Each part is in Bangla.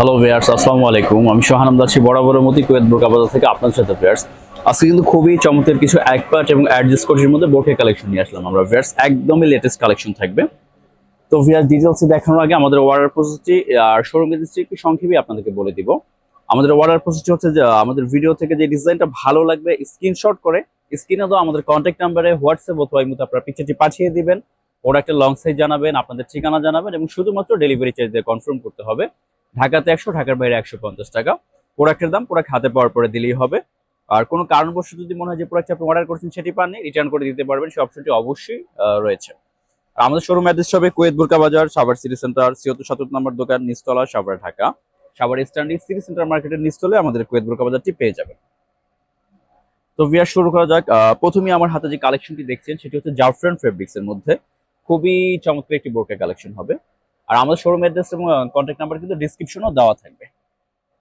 হ্যালো ভিউয়ার্স, আসসালামু আলাইকুম। আমি সোহান আমদাছি বরাবরের মতোই কুয়েত বোরকা বাজার থেকে আপনার সাথে ভিউয়ার্স। আজকে কিন্তু খুবই চমৎকার কিছু এক পার্ট এবং অ্যাডজাস্ট কোটির মধ্যে বোরকা কালেকশন নিয়ে আসলাম আমরা ভিউয়ার্স। একদমই লেটেস্ট কালেকশন থাকবে। তো ভিউয়ার্স, ডিটেইলস দেখানোর আগে আমাদের অর্ডার প্রসেসটি আর শোরুম এড্রেসটি একটু সংক্ষেপে আপনাদেরকে বলে দিব। আমাদের অর্ডার প্রসেসটি হচ্ছে যে আমাদের ভিডিও থেকে যে ডিজাইনটা ভালো লাগবে স্ক্রিনশট করে স্ক্রিনে দাও আমাদের কন্ট্যাক্ট নাম্বারে হোয়াটসঅ্যাপ অথবা ইমোতে আপনারা পিকচারটি পাঠিয়ে দিবেন। প্রোডাক্টের লং সাইজ জানাবেন, আপনাদের ঠিকানা জানাবেন এবং শুধুমাত্র ডেলিভারি চার্জ দিয়ে কনফার্ম করতে হবে। ঢাকাতে 100, ঢাকার বাইরে 150 টাকা। প্রোডাক্টের দাম প্রোডাক্ট হাতে পাওয়ার পরে দিলেই হবে। আর কোনো কারণবশত যদি মনে হয় যে প্রোডাক্ট আপনি অর্ডার করছেন সেটি পাননি, রিটার্ন করে দিতে পারবেন, সেই অপশনটি অবশ্যই রয়েছে। আর আমাদের শোরুম অ্যাড্রেস হবে কুয়েত বোরকা বাজার, সাভার সিটি সেন্টার, 76 নম্বর দোকান, নিচতলা, সাভার, ঢাকা। সাভার স্ট্যান্ডি সিটি সেন্টার মার্কেটের নিচতলে আমাদের কুয়েত বোরকা বাজারটি পেয়ে যাবেন। তো ভিউয়ার, শুরু করা যাক। প্রথমেই আমার হাতে যে কালেকশনটি দেখছেন সেটি হচ্ছে জাফরান ফেব্রিক্স এর মধ্যে খুবই চমৎকার একটি বোরকা কালেকশন হবে। আর আমাদের শোরুম অ্যাড্রেস এবং কন্ট্যাক্ট নাম্বার কিন্তু ডিসক্রিপশনেও দেওয়া থাকবে।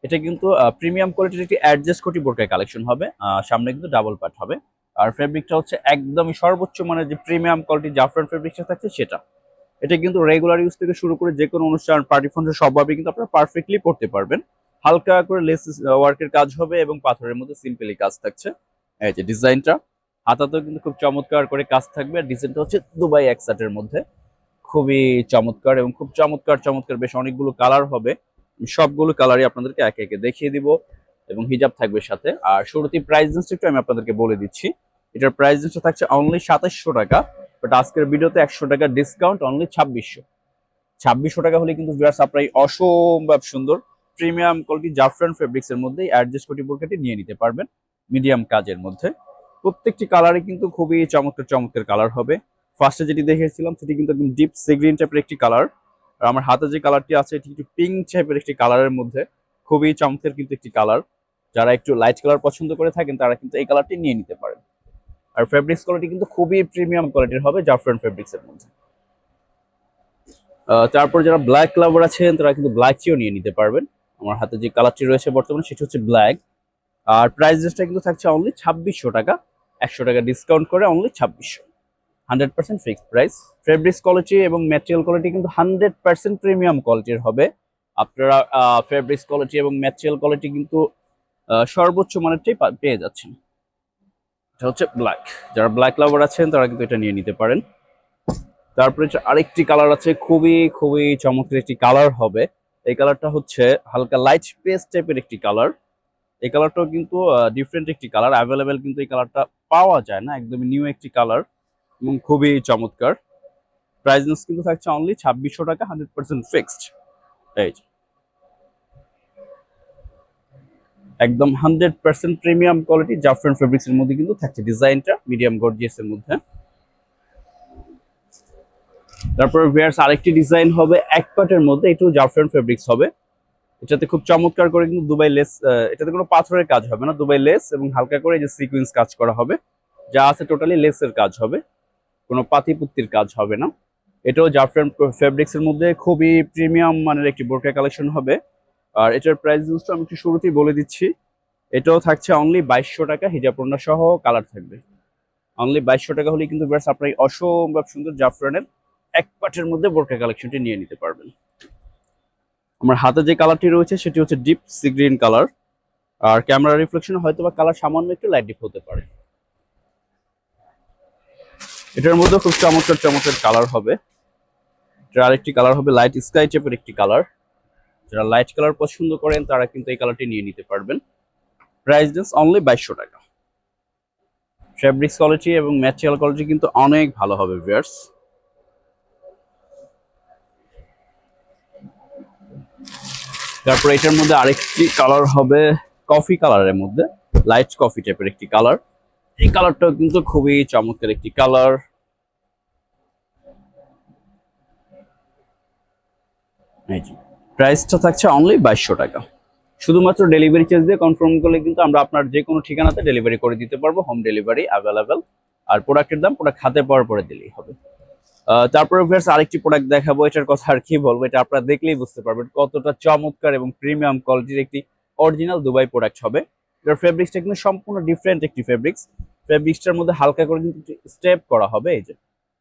এটা কিন্তু প্রিমিয়াম কোয়ালিটির একটি অ্যাডজাস্ট কোটি বোরকা কালেকশন হবে। সামনে কিন্তু ডাবল পার্ট হবে। আর ফেব্রিকটা হচ্ছে একদমই সর্বোচ্চ মানের যে প্রিমিয়াম কোয়ালিটি জাফরান ফেব্রিকটা থাকছে সেটা। এটা কিন্তু রেগুলার ইউজ থেকে শুরু করে যে কোনো অনুষ্ঠান, পার্টি ফাংশন সবভাবে কিন্তু আপনারা পারফেক্টলি পড়তে পারবেন। হালকা করে লেস ওয়ার্কের কাজ হবে এবং পাথরের মধ্যে সিম্পলি কাজ থাকছে। এই যে ডিজাইনটা, হাতাতেও কিন্তু খুব চমৎকার করে কাজ থাকবে। আর ডিজাইনটা হচ্ছে দুবাই একসাটের মধ্যে খুবই চমৎকার এবং খুব চমৎকার চমৎকার বেশ অনেকগুলো কালার হবে। সবগুলো কালারই আপনাদেরকে একে একে দেখিয়ে দিব এবং হিজাব থাকবে সাথে। আর শুরুতেই প্রাইস রেঞ্জটা একটু আমি আপনাদেরকে বলে দিচ্ছি। এটার প্রাইস রেঞ্জটা থাকছে অনলি 2700 টাকা। বাট আজকের ভিডিওতে 100 টাকা ডিসকাউন্ট, অনলি 2600। 2600 টাকা হলে কিন্তু ভিউয়ার্স আপনারা অসম্ভব সুন্দর প্রিমিয়াম কোয়ালিটি জাফরান ফেব্রিক্স এর মধ্যে অ্যাডজাস্ট কোটি বোরকাটি নিয়ে নিতে পারবেন মিডিয়াম কাজের মধ্যে। প্রত্যেকটি কালারে কিন্তু খুবই চমৎকার চমৎকার কালার হবে। ফার্স্টে যেটি দেখেছিলাম সেটি কিন্তু একদম ডিপ সি গ্রিন টাইপের একটি কালার। আর আমার হাতে যে কালারটি আছে এটি একটু পিঙ্ক টাইপের একটি কালারের মধ্যে খুবই চমৎকার কিন্তু একটি কালার। যারা একটু লাইট কালার পছন্দ করে থাকেন তারা কিন্তু এই কালারটি নিয়ে নিতে পারেন। আর ফেব্রিক্স কোয়ালিটি কিন্তু খুবই প্রিমিয়াম কোয়ালিটির হবে জাফরান ফেব্রিক্স এর মধ্যে। তারপর যারা ব্ল্যাক লাভার আছেন তারা কিন্তু ব্ল্যাকটিও নিয়ে নিতে পারবেন। আমার হাতে যে কালারটি রয়েছে বর্তমানে সেটি হচ্ছে ব্ল্যাক। আর প্রাইস রেঞ্জটা কিন্তু থাকছে অনলি 2600 টাকা। 100 টাকা ডিসকাউন্ট করে only 2600। 100% fixed price. Fabrics quality এবং ম্যাটেরিয়াল কোয়ালিটি কিন্তু 100% প্রিমিয়াম কোয়ালিটির হবে। আপনারা ফেব্রিক্স কোয়ালিটি এবং ম্যাটেরিয়াল কোয়ালিটি কিন্তু সর্বোচ্চ মানেরটাই পেয়ে যাচ্ছেন। এটা হচ্ছে ব্ল্যাক। যারা ব্ল্যাক লাভার আছেন তারা কিন্তু এটা নিয়ে নিতে পারেন। তারপরে আরেকটি কালার আছে, খুবই খুবই চমৎকার একটি কালার হবে। এই কালারটা হচ্ছে হালকা লাইট পেস্ট টাইপের একটি কালার। এই কালারটাও কিন্তু ডিফারেন্ট একটি কালার, অ্যাভেলেবেল কিন্তু এই কালারটা পাওয়া যায় না, একদমই নিউ একটি কালার এবং খুবই চমৎকার। প্রাইস কিন্তু থাকছে অনলি 2600 টাকা, 100% ফিক্সড। এই একদম 100% প্রিমিয়াম কোয়ালিটি জাফরান ফেব্রিক্স এর মধ্যে কিন্তু থাকছে ডিজাইনটা মিডিয়াম গর্জিয়াস এর মধ্যে। তারপর ভিউয়ার্স, আরেকটি ডিজাইন হবে এক পাটের মধ্যে, এটাও জাফরান ফেব্রিক্স হবে। এটাতে খুব চমৎকার করে কিন্তু দুবাই লেস, এটাতে কোনো পাথরের কাজ হবে না, দুবাই লেস এবং হালকা করে যে সিকোয়েন্স কাজ করা হবে। যা আছে টোটালি লেসের কাজ হবে, কোনো পাতিপুত্তির কাজ হবে না। এটাও জাফরান ফেব্রিক্স এর মধ্যে খুবই প্রিমিয়াম মানের একটি বোরকা কালেকশন হবে। আর এটার প্রাইস জিনিসটা আমি একটু শুরুতেই বলে দিচ্ছি। এটাও থাকছে অনলি 2200 টাকা, হিজাব ওড়না সহ কালার থাকবে। অনলি 2200 টাকা হলে কিন্তু ভিউয়ার্স আপনারা অসম্ভব সুন্দর জাফরানের এক পাটের মধ্যে বোরকা কালেকশনটি নিয়ে নিতে পারবেন। আমার হাতে যে কালারটি রয়েছে সেটি হচ্ছে ডিপ সি গ্রিন কালার। আর ক্যামেরা রিফ্লেকশন হয়তো বা কালার সামান্য একটু লাইট ডিপ হতে পারে। এটার মধ্যে খুব চমৎকার চমৎকার কালার হবে। এটার আরেকটি কালার হবে লাইট স্কাই টাইপের একটি কালার। যারা লাইট কালার পছন্দ করেন তারা কিন্তু এই কালারটি নিয়ে নিতে পারবেন। প্রাইস জাস্ট অনলি 2200 টাকা। ফেব্রিক্স কোয়ালিটি এবং ম্যাটেরিয়াল কোয়ালিটি কিন্তু অনেক ভালো হবে ভিউয়ার্স। তারপর এটার মধ্যে আরেকটি কালার হবে কফি কালারের মধ্যে, লাইট কফি টাইপের একটি কালার। এই কালারটাও কিন্তু খুবই চমৎকার একটি কালার। প্রাইসটা থাকছে অনলি 2200 টাকা। শুধুমাত্র ডেলিভারি চার্জ দিয়ে কনফার্ম করলে কিন্তু আমরা আপনার যে কোনো ঠিকানাতে ডেলিভারি করে দিতে পারবো, হোম ডেলিভারি অ্যাভেলেবেল। আর প্রোডাক্টের দাম প্রোডাক্ট হাতে পাওয়ার পরে দিলেই হবে। তারপরে ভিউয়ার্স আরেকটি প্রোডাক্ট দেখাবো, এটার কথা আর কি বলবো, এটা আপনারা দেখলেই বুঝতে পারবেন কতটা চমৎকার এবং প্রিমিয়াম কোয়ালিটির একটি অরিজিনাল দুবাই প্রোডাক্ট হবে। এটার ফেব্রিক্সটা কিন্তু সম্পূর্ণ ডিফারেন্ট একটি ফেব্রিক্স। ফেব্রিক্সটার মধ্যে হালকা করে কিন্তু স্টেপ করা হবে। এই যে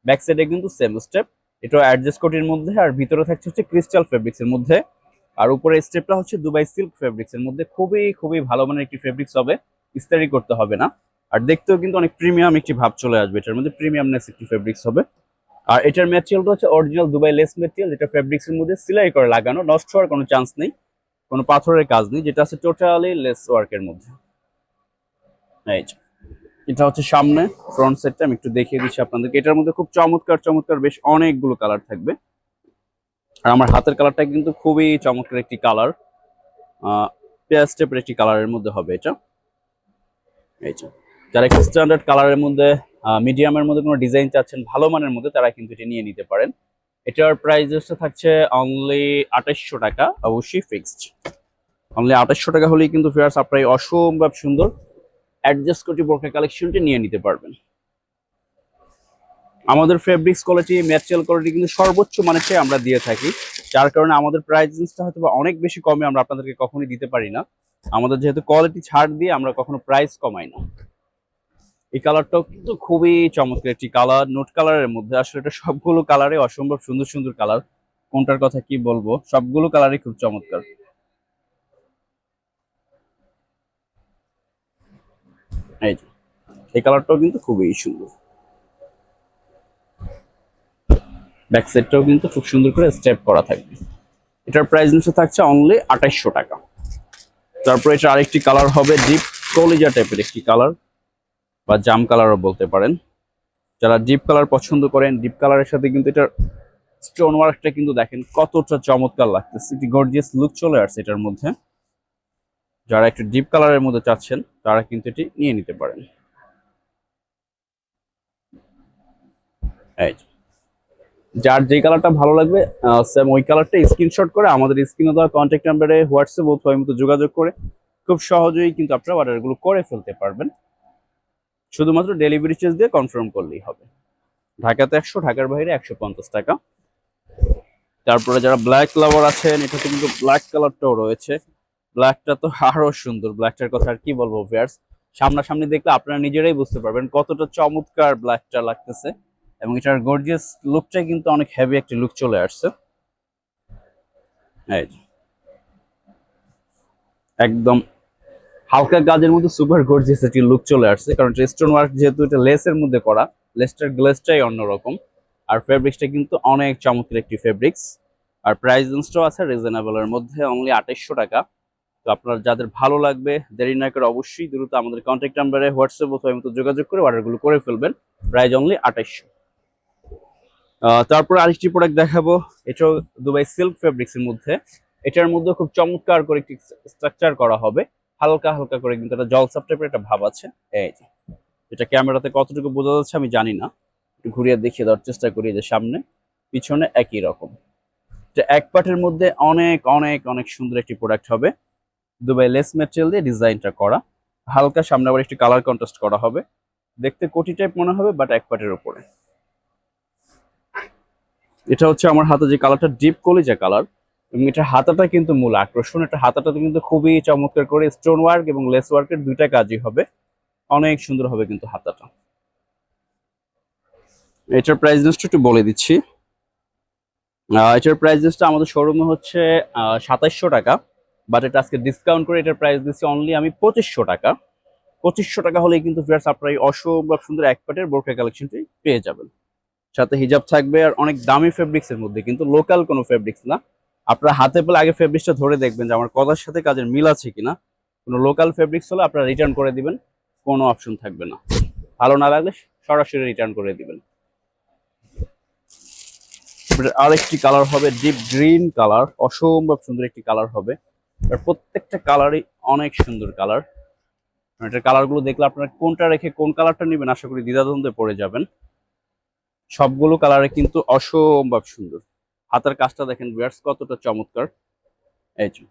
ব্যাক সাইডে কিন্তু সেম স্টেপ। এটা অ্যাডজাস্ট কোটির মধ্যে, আর ভিতরে থাকছে হচ্ছে ক্রিস্টাল ফেব্রিক্স এর মধ্যে। আর উপরে স্টেপটা হচ্ছে দুবাই সিল্ক ফেব্রিক্স এর মধ্যে, খুবই খুবই ভালো মানের একটি ফেব্রিক্স হবে, ইস্তারি করতে হবে না। আর দেখতেও কিন্তু অনেক প্রিমিয়াম একটি ভাব চলে আসবে, এটার মধ্যে প্রিমিয়ামনেস একটি ফেব্রিক্স হবে। আর এটার ম্যাটেরিয়ালটা হচ্ছে অরিজিনাল দুবাই লেস ম্যাটেরিয়াল, যেটা ফেব্রিক্স এর মধ্যে সেলাই করে লাগানো, নষ্ট হওয়ার কোনো চান্স নেই, কোনো পাথরের কাজ নেই, যেটা আছে টোটালি লেস ওয়ার্কের মধ্যে। এই যে, এটা হচ্ছে সামনে ফ্রন্ট সাইডটা আমি একটু দেখিয়ে দিচ্ছি আপনাদেরকে। এটার মধ্যে খুব চমৎকার চমৎকার বেশ অনেকগুলো কালার থাকবে। আর আমার হাতের কালারটা কিন্তু খুবই চমৎকার একটি কালার, পেঁয়াজ টাইপের একটি কালারের মধ্যে হবে এটা। এই যে, যারা একটু স্ট্যান্ডার্ড কালারের মধ্যে মিডিয়ামের মধ্যে কোনো ডিজাইন চাচ্ছেন ভালো মানের মধ্যে, তারা কিন্তু এটা নিয়ে নিতে পারেন। এটার প্রাইসটা থাকছে অনলি 2800 টাকা, অবশ্যই ফিক্সড। অনলি 2800 টাকা হলেই কিন্তু ফেয়ার্স আপনার অসম্ভব সুন্দর অ্যাডজাস্ট করে বোরকা কালেকশনটি নিয়ে নিতে পারবেন। আমাদের ফেব্রিক্স কোয়ালিটি, ম্যাটেরিয়াল কোয়ালিটি কিন্তু সর্বোচ্চ মানের চেয়ে আমরা দিয়ে থাকি, যার কারণে আমাদের প্রাইসটা হয়তো অনেক বেশি কমে আমরা আপনাদেরকে কখনোই দিতে পারি না। আমাদের যেহেতু কোয়ালিটি ছাড় দিয়ে আমরা কখনো প্রাইস কমাই না। এই কালারটাও কিন্তু খুবই চমৎকার একটি কালার, নোট কালারের মধ্যে। আসলে এটা সবগুলো কালারে অসম্ভব সুন্দর সুন্দর কালার, কোনটার কথা কি বলবো, সবগুলো কালারই খুব চমৎকার। এই যে, এই কালারটাও কিন্তু খুবই সুন্দর। ব্যাক সাইডটাও কিন্তু খুব সুন্দর করে স্টেপ করা থাকবে। এটার প্রাইস নিচে থাকছে অনলি 2800 টাকা। তারপরে এটা আরেকটি কালার হবে ডিপ কলিজা টাইপের একটি কালার, বা জাম কালারও বলতে পারেন। যারা ডিপ কালার পছন্দ করেন, ডিপ কালারের সাথে কিন্তু এটার স্টোন ওয়ার্কটা কিন্তু দেখেন কতটা চমৎকার লাগতেছে, একটি গর্জিয়াস লুক চলে আসছে এটার মধ্যে। যারা একটু ডিপ কালারের মধ্যে চাচ্ছেন, তারা কিন্তু এটি নিয়ে নিতে পারেন। এই যার যে কালারটা ভালো লাগবে, সেম ওই কালারটা স্ক্রিনশট করে আমাদের স্ক্রিনে দেওয়া কন্ট্যাক্ট নাম্বারে হোয়াটসঅ্যাপ অথবা মতো যোগাযোগ করে খুব সহজেই কিন্তু আপনারা অর্ডারগুলো করে ফেলতে পারবেন। শুধুমাত্র ডেলিভারি চার্জ দিয়ে কনফার্ম করলেই হবে। ঢাকাতে 100, ঢাকার বাইরে 150 টাকা। তারপরে যারা ব্ল্যাক লাভার আছেন, এটাতে কিন্তু ব্ল্যাক কালারটাও রয়েছে। ব্ল্যাকটা তো আরো সুন্দর, ব্ল্যাকটার কথা আর কি বলবো ভিউয়ার্স, সামনাসামনি দেখলে আপনারা নিজেরাই বুঝতে পারবেন কতটা চমৎকার ব্ল্যাকটা লাগতেছে। এবং এটার গর্জিয়াস লুকটা কিন্তু অনেক হেভি একটা লুক চলে আসছে। এই একদম হালকা কাজের মধ্যে সুপার গর্জিয়াস একটি লুক চলে আসছে, কারণ স্টোন ওয়ার্ক যেহেতু এটা লেসের মধ্যে করা, লেসটার গ্লেসটাই অন্যরকম। আর ফেব্রিক্সটা কিন্তু অনেক চমৎকার একটি ফেব্রিক্স। আর প্রাইস রেঞ্জটাও আছে রিজনেবলের মধ্যে, অনলি 2800 টাকা। তো আপনার যাদের ভালো লাগবে, দেরি না করে অবশ্যই দ্রুত আমাদের কন্ট্যাক্ট নাম্বারে হোয়াটসঅ্যাপ অথবা মতো যোগাযোগ করে অর্ডারগুলো করে ফেলবেন। Price only 2800। তারপর আরেকটি প্রোডাক্ট দেখাবো, এটাও দুবাই সিল্ক ফেব্রিক্স এর মধ্যে। এটার মধ্যে খুব চমৎকার করে একটি স্ট্রাকচার করা হবে, হালকা হালকা করে কিন্তু একটা জলসাপ টাইপের একটা ভাব আছে। এই যে, এটা ক্যামেরাতে কতটুকু বোঝা যাচ্ছে আমি জানি না, একটু ঘুরিয়ে দেখিয়ে দেওয়ার চেষ্টা করি। যে সামনে পিছনে একই রকম, এটা এক পার্টের মধ্যে অনেক অনেক অনেক সুন্দর একটি প্রোডাক্ট হবে। দুবাই লেস ম্যাটেরিয়াল দিয়ে ডিজাইনটা করা, হালকা সামনে আবার একটি কালার কন্ট্রাস্ট করা হবে, দেখতে কোটি টাইপ মনে হবে বাট এক পার্টের উপরে। এটা হচ্ছে আমার হাতে যে কালারটা, ডিপ কলিজা কালার, এবং এটার হাতাটা কিন্তু মূল আকর্ষণ। এটা হাতাটাতে কিন্তু খুবই চমৎকার করে স্টোন ওয়ার্ক এবং লেস ওয়ার্কের দুইটা কাজই হবে, অনেক সুন্দর হবে কিন্তু হাতাটা। এটার প্রাইস লিস্ট একটু বলে দিচ্ছি। এটার প্রাইস লিস্টটা আমাদের শোরুমে হচ্ছে 2700 টাকা, বাট এটা আজকে ডিসকাউন্ট করে এটার প্রাইস দিচ্ছি অনলি আমি 2500 টাকা। 2500 টাকা হলেই কিন্তু ফিয়ার্স আপনার এই অসম্ভব সুন্দর এক পাটের বোরকা কালেকশনটি পেয়ে যাবেন। সাথে হিজাব থাকবে, আর অনেক দামি ফেব্রিক্স এর মধ্যে, কিন্তু লোকাল কোনো ফেব্রিক্স না। আপনারা হাতে পেলে আগে ফেব্রিক্সটা ধরে দেখবেন যে আমার কথার সাথে কাজের মিল আছে কিনা। কোনো লোকাল ফেব্রিক্স হলে আপনারা রিটার্ন করে দিবেন, কোনো অপশন থাকবে না। ভালো না লাগলে সরাসরি রিটার্ন করে দিবেন। আরেকটি কালার হবে ডিপ গ্রিন কালার, অসম্ভব সুন্দর একটি কালার হবে। আর প্রত্যেকটা কালারই অনেক সুন্দর কালার। এটার কালারগুলো দেখলে আপনারা কোনটা রেখে কোন কালারটা নেবেন আশা করি দ্বিধাদ্বন্দ্বে পড়ে যাবেন। সবগুলো কালারে কিন্তু অসম্ভব সুন্দর। হাতার কাজটা দেখেন ভিউয়ার্স কতটা চমৎকার। এই যে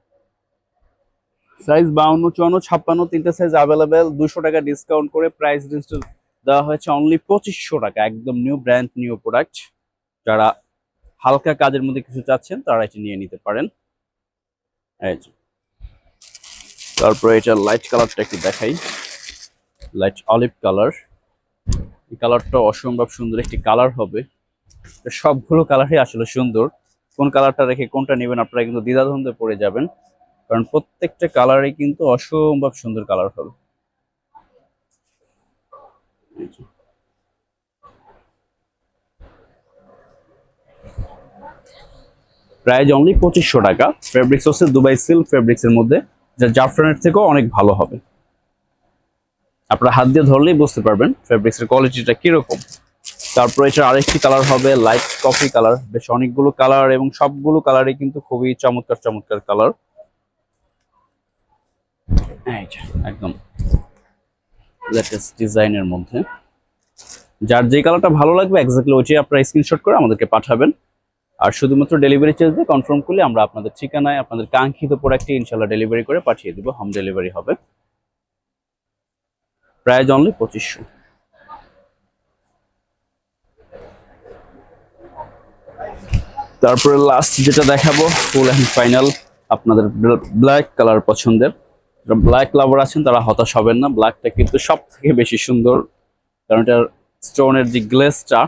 সাইজ 52, 54, 56 তিনটা সাইজ অ্যাভেলেবেল। 200 টাকা ডিসকাউন্ট করে প্রাইস রেঞ্জটা দেওয়া হয়েছে অনলি 2500 টাকা। একদম নিউ ব্র্যান্ড নিউ প্রোডাক্ট। যারা হালকা কাজের মধ্যে কিছু চাচ্ছেন তারা এটি নিয়ে নিতে পারেন। এই যে তারপরে এটা লাইট কালারটা একটু দেখাই, লাইট অলিভ কালার। এই কালারটা অসম্ভব সুন্দর একটি কালার হবে। সবগুলো কালারই আসলে সুন্দর, কোন কালারটা রেখে কোনটা নেবেন আপনারা কিন্তু দ্বিধাদ্বন্দ্বে পড়ে যাবেন, কারণ প্রত্যেকটা কালারই কিন্তু অসম্ভব সুন্দর কালার হবে। প্রাইস অনলি 2500 টাকা। ফেব্রিক্স হচ্ছে দুবাই সিল্ক ফেব্রিক্স এর মধ্যে, যা জাফরানের থেকেও অনেক ভালো হবে। আপনারা হাত দিয়ে ধরলেই বুঝতে পারবেন ফেব্রিক্স এর কোয়ালিটিটা কিরকম। তারপর এটা আরেকটি কালার হবে লাইট কফি কালার, বেশ অনেকগুলো কালার এবং সবগুলো কালারই কিন্তু খুবই চমৎকার চমৎকার কালার। একদম লেটেস্ট ডিজাইনের মধ্যে, যার যে কালারটা ভালো লাগবে এক্স্যাক্টলি ওইটাই আপনারা স্ক্রিনশট করে আমাদেরকে পাঠাবেন। আর শুধুমাত্র ডেলিভারি চার্জ দিয়ে কনফার্ম করলে আমরা আপনাদের ঠিকানায় আপনাদের কাঙ্ক্ষিত প্রোডাক্টটি ইনশাল্লাহ ডেলিভারি করে পাঠিয়ে দিব, হোম ডেলিভারি হবে। Price only 2500। তারপরে লাস্ট যেটা দেখাবো ফুল অ্যান্ড ফাইনাল, আপনাদের ব্ল্যাক কালার পছন্দের, ব্ল্যাক লাভার আছেন তারা হতাশ হবেন না। ব্ল্যাকটা কিন্তু সব থেকে বেশি সুন্দর, কারণ এটার স্টোনের যে গ্লেসটা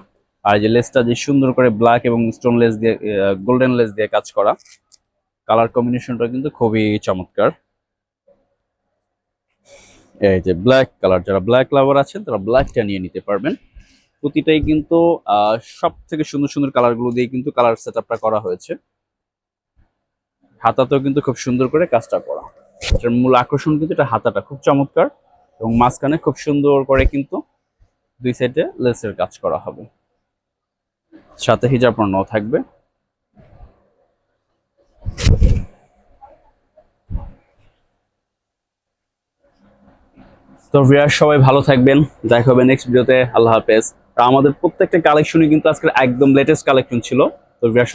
আর যে লেসটা যে সুন্দর করে ব্ল্যাক এবং স্টোন লেস দিয়ে গোল্ডেন লেস দিয়ে কাজ করা, কালার কম্বিনেশনটা কিন্তু খুবই চমৎকার। এই যে ব্ল্যাক কালার, যারা ব্ল্যাক লাভার আছেন তারা ব্ল্যাকটা নিয়ে নিতে পারবেন। প্রতিটাই কিন্তু সব থেকে সুন্দর সুন্দর কালারগুলো দিয়ে কিন্তু কালার সেটআপটা করা হয়েছে। হাতাতেও কিন্তু খুব সুন্দর করে কাজটা করা। এটার মূল আকর্ষণ কিন্তু এটা হাতাটা খুব চমৎকার, এবং মাঝখানে খুব সুন্দর করে কিন্তু দুই সাইডে লেসের কাজ করা হবে, সাথে হিজাব পরানো থাকবে। তো ভিউয়ার্স সবাই ভালো থাকবেন, দেখা হবে নেক্সট ভিডিওতে। আল্লাহ হাফেজ। আর আমাদের প্রত্যেকটা কালেকশনই কিন্তু আজকের একদম লেটেস্ট কালেকশন ছিল। তো ভিউয়ার্স